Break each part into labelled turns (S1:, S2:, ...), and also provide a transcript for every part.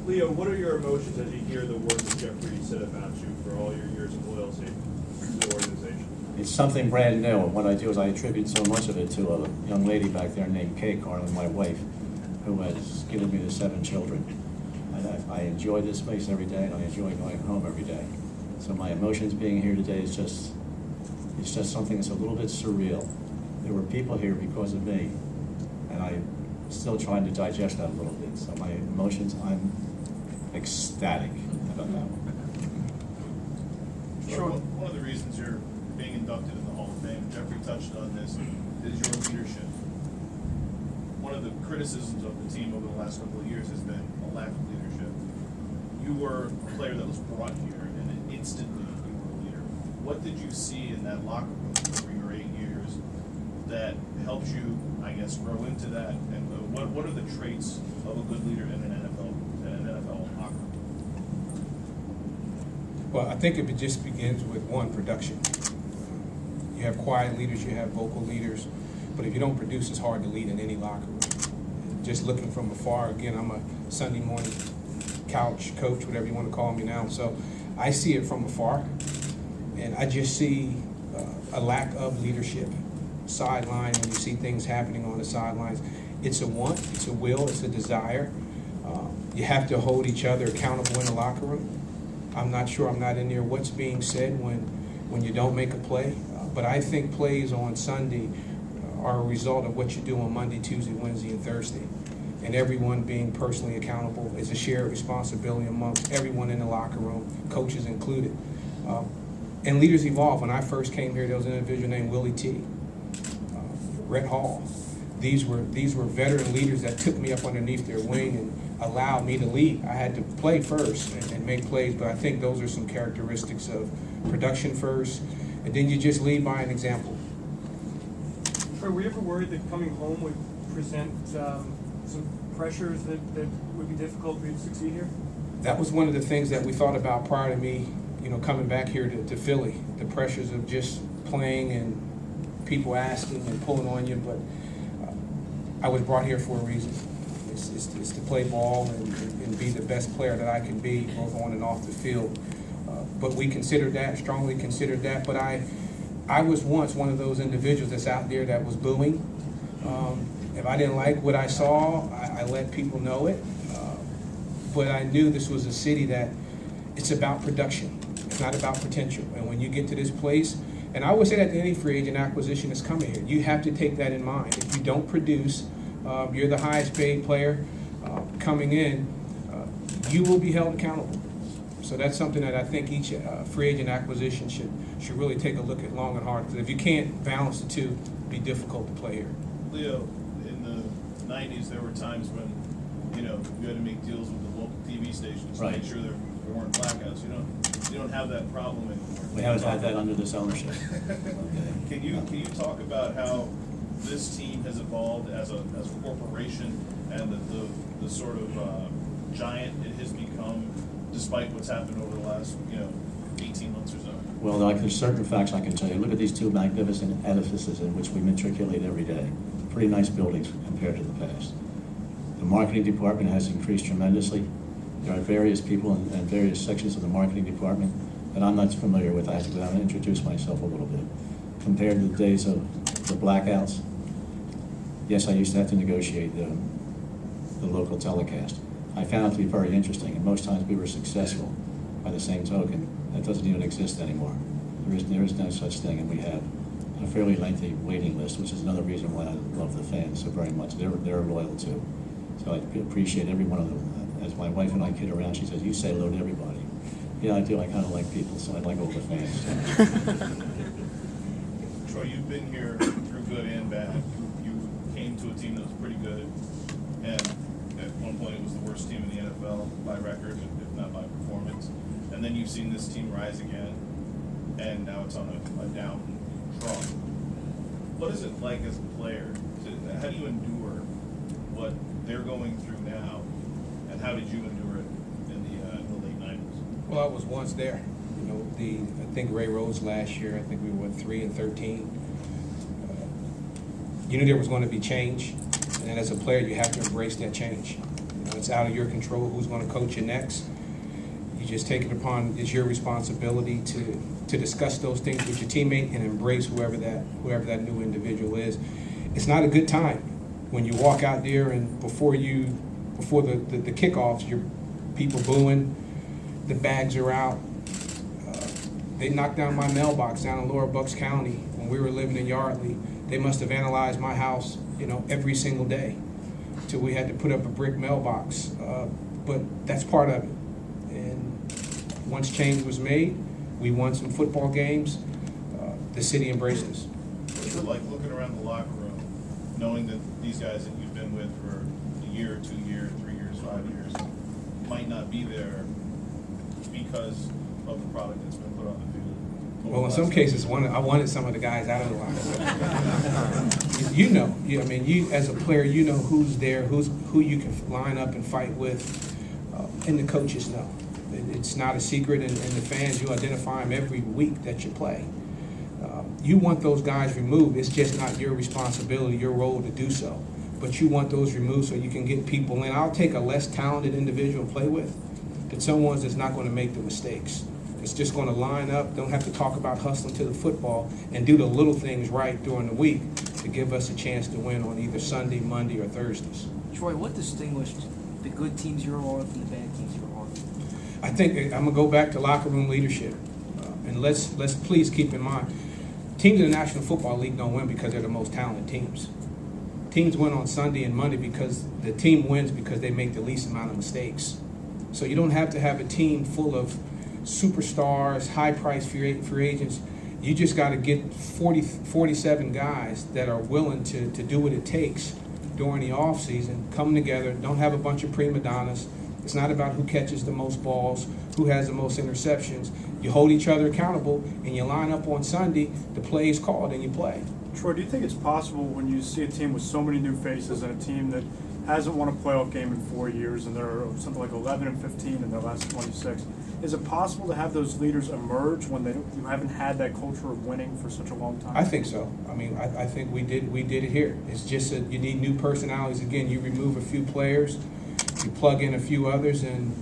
S1: Leo, what are your emotions as you hear the words that Jeffrey said about you for all your years of loyalty to the organization?
S2: It's something brand new, and what I do is I attribute so much of it to a young lady back there named Kay Carlin, my wife, who has given me the 7 children. And I enjoy this space every day, and I enjoy going home every day. So my emotions being here today is just, it's just something that's a little bit surreal. There were people here because of me, and I'm still trying to digest that a little bit. So my emotions, I'm ecstatic about that one.
S3: Sure. One of the reasons you're being inducted in the Hall of Fame, Jeffrey touched on this, is your leadership. One of the criticisms of the team over the last couple of years has been a lack of leadership. You were a player that was brought here, and instantly you were a leader. What did you see in that locker room over your 8 years that helped you, I guess, grow into that? And what are the traits of a good leader in an NFL locker room?
S4: Well, I think it just begins with one, production. You have quiet leaders, you have vocal leaders, but if you don't produce, it's hard to lead in any locker room. Just looking from afar, again, I'm a Sunday morning couch coach, whatever you want to call me now, so I see it from afar, and I just see a lack of leadership. Sideline, when you see things happening on the sidelines, it's a want, it's a will, it's a desire. You have to hold each other accountable in the locker room. I'm not sure, I'm not in there, what's being said when you don't make a play. But I think plays on Sunday are a result of what you do on Monday, Tuesday, Wednesday, and Thursday. And everyone being personally accountable is a shared responsibility amongst everyone in the locker room, coaches included. And leaders evolve. When I first came here, there was an individual named Willie T. Rhett Hall. These were veteran leaders that took me up underneath their wing and allowed me to lead. I had to play first and make plays, but I think those are some characteristics of production first, and then you just lead by an example.
S1: Were you ever worried that coming home would present some pressures that would be difficult for you to succeed here?
S4: That was one of the things that we thought about prior to me, coming back here to Philly. The pressures of just playing and people asking and pulling on you, but I was brought here for a reason. It's to play ball and be the best player that I can be, both on and off the field. But we considered that, strongly considered that. But I was once one of those individuals that's out there that was booing. If I didn't like what I saw, I let people know it. But I knew this was a city that it's about production. It's not about potential. And when you get to this place, and I always say that to any free agent acquisition that's coming here, you have to take that in mind. If you don't produce, you're the highest paid player coming in, you will be held accountable. So that's something that I think each free agent acquisition should really take a look at long and hard. Because if you can't balance the two, it'll be difficult to play here.
S3: Leo, in the 90s, there were times when, you had to make deals with the local TV stations to make sure there weren't blackouts. You don't have that problem anymore.
S2: We haven't had that under this ownership.
S3: Okay. Can you talk about how this team has evolved as a corporation and the sort of giant it has become, despite what's happened over the last 18 months or so?
S2: Well, there's certain facts I can tell you. Look at these 2 magnificent edifices in which we matriculate every day. Pretty nice buildings compared to the past. The marketing department has increased tremendously. There are various people in various sections of the marketing department that I'm not familiar with. I have to introduce myself a little bit. Compared to the days of the blackouts, yes, I used to have to negotiate the local telecast. I found it to be very interesting, and most times we were successful. By the same token, that doesn't even exist anymore. There is no such thing, and we have a fairly lengthy waiting list, which is another reason why I love the fans so very much. They're loyal too. So I appreciate every one of them. As my wife and I kid around, she says, "You say hello to everybody." Yeah, I do. I kind of like people, so I like all the fans.
S3: Troy, you've been here through good and bad. You came to a team that was pretty good, and at one point it was the worst team in the NFL by record, if not by performance. And then you've seen this team rise again, and now it's on a down trough. What is it like as a player? How do you endure what they're going through now, and how did you endure it in the late 90s?
S4: Well, I was once there. I think Ray Rose last year, I think we were 3-13. You knew there was going to be change, and as a player, you have to embrace that change. It's out of your control who's going to coach you next. You just take it upon, it's your responsibility to discuss those things with your teammate and embrace whoever that new individual is. It's not a good time when you walk out there and before the kickoffs, you're people booing, the bags are out. They knocked down my mailbox down in Lower Bucks County when we were living in Yardley. They must have analyzed my house, every single day till we had to put up a brick mailbox. But that's part of it. And once change was made, we won some football games. The city embraced us.
S3: What's it like looking around the locker room, knowing that these guys that you've been with for a year, 2 years, 3 years, 5 years, might not be there because of the product that's been put on the field?
S4: Well, in some cases, I wanted some of the guys out of the locker room. You as a player, you know who's there, who you can line up and fight with, and the coaches know. It's not a secret, and the fans, you identify them every week that you play. You want those guys removed. It's just not your responsibility, your role to do so. But you want those removed so you can get people in. I'll take a less talented individual to play with than someone that's not going to make the mistakes. It's just going to line up, don't have to talk about hustling to the football, and do the little things right during the week to give us a chance to win on either Sunday, Monday, or Thursdays.
S5: Troy, what distinguished the good teams you're on from the bad teams you're on?
S4: I think I'm going to go back to locker room leadership. And let's please keep in mind, teams in the National Football League don't win because they're the most talented teams. Teams win on Sunday and Monday because the team wins because they make the least amount of mistakes. So you don't have to have a team full of superstars, high-priced free agents. You just got to get 47 guys that are willing to do what it takes during the offseason, come together, don't have a bunch of prima donnas. It's not about who catches the most balls, who has the most interceptions. You hold each other accountable, and you line up on Sunday, the play is called, and you play.
S6: Troy, do you think it's possible when you see a team with so many new faces and a team that hasn't won a playoff game in 4 years and they're something like 11-15 in their last 26, is it possible to have those leaders emerge when you haven't had that culture of winning for such a long time?
S4: I think so. I mean, I think we did it here. It's just that you need new personalities. Again, you remove a few players, you plug in a few others, and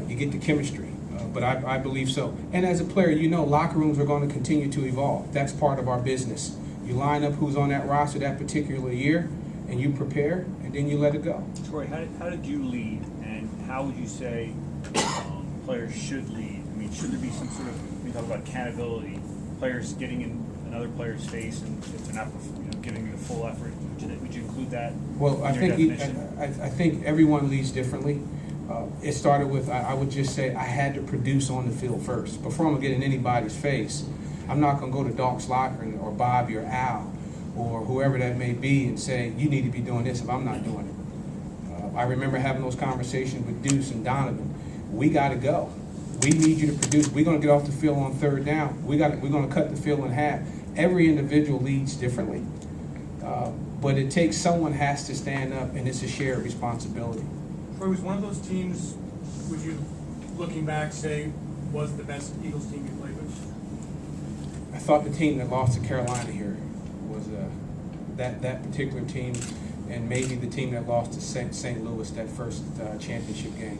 S4: you get the chemistry. But I believe so. And as a player, locker rooms are going to continue to evolve. That's part of our business. You line up who's on that roster that particular year, and you prepare, and then you let it go.
S7: Troy, how did you lead, and how would you say players should lead? I mean, should there be some sort of, we talk about accountability, players getting in another player's face, and if they're not giving the full effort, would you include that?
S4: Well, I think everyone leads differently. It started with, I would just say, I had to produce on the field first. Before I'm going to get in anybody's face, I'm not going to go to Doc's locker or Bobby or Al or whoever that may be and say, you need to be doing this if I'm not doing it. I remember having those conversations with Deuce and Donovan. We got to go. We need you to produce. We're going to get off the field on third down. We're going to cut the field in half. Every individual leads differently. But it takes someone has to stand up, and it's a shared responsibility.
S1: Troy, was one of those teams, would you, looking back, say was the best Eagles team you played with?
S4: I thought the team that lost to Carolina here was that particular team, and maybe the team that lost to St. Louis that first championship game.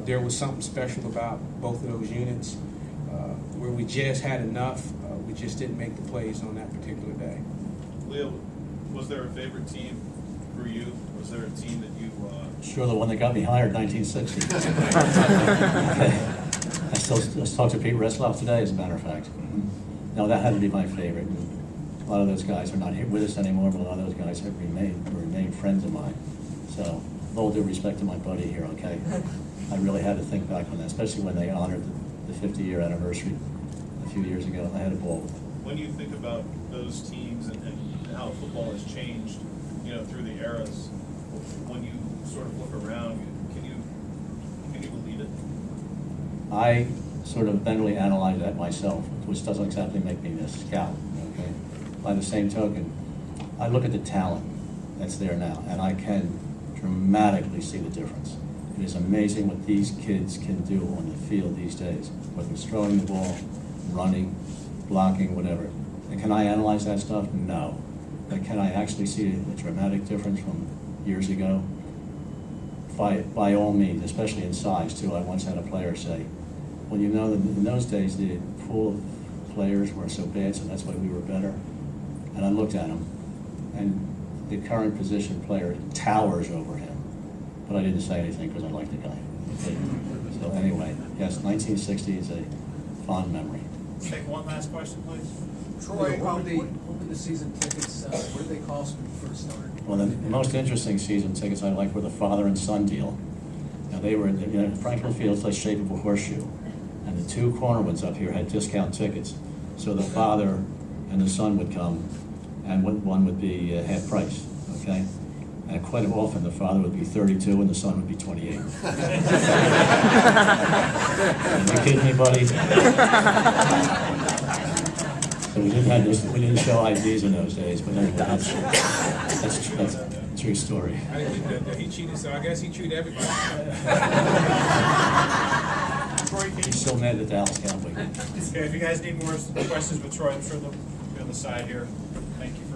S4: There was something special about both of those units where we just had enough. We just didn't make the plays on that particular day.
S3: Leo, was there a favorite team for you? Was there a team that you...
S2: Sure, the one that got me hired in 1960. I still talked to Pete Resloff today, as a matter of fact. No, that had to be my favorite. A lot of those guys are not here with us anymore, but a lot of those guys have remained friends of mine. So, with all due respect to my buddy here, okay? I really had to think back on that, especially when they honored the 50-year anniversary a few years ago. I had a ball with them.
S3: When you think about those teams and how football has changed, through the eras, when you sort of look around, can you believe it?
S2: I sort of mentally analyze that myself, which doesn't exactly make me a scout, okay? By the same token, I look at the talent that's there now, and I can dramatically see the difference. It is amazing what these kids can do on the field these days, whether it's throwing the ball, running, blocking, whatever. And can I analyze that stuff? No. But can I actually see a dramatic difference from years ago? by all means, especially in size too. I once had a player say, well, you know, in those days the pool of players were so bad, so that's why we were better. And I looked at him, and the current position player towers over him. But I didn't say anything because I like the guy. Okay? So anyway, yes, 1960 is a fond memory.
S3: Take one last question, please.
S8: Troy, what were the season tickets, what did they cost when you first started?
S2: Well, the most interesting season tickets I liked were the father and son deal. Now they were, you know, Franklin Field's the shape of a horseshoe, and the two corner ones up here had discount tickets. So the father and the son would come, and one would be half price, okay? And quite often the father would be 32 and the son would be 28. Are you kidding me, buddy? So we didn't show IDs in those days, but anyway, that's a true story.
S4: He cheated, so I guess he treated everybody.
S2: He's still mad at the Dallas Cowboys.
S3: Yeah, if you guys need more questions with Troy, I'm sure they'll be on the side here. Thank you for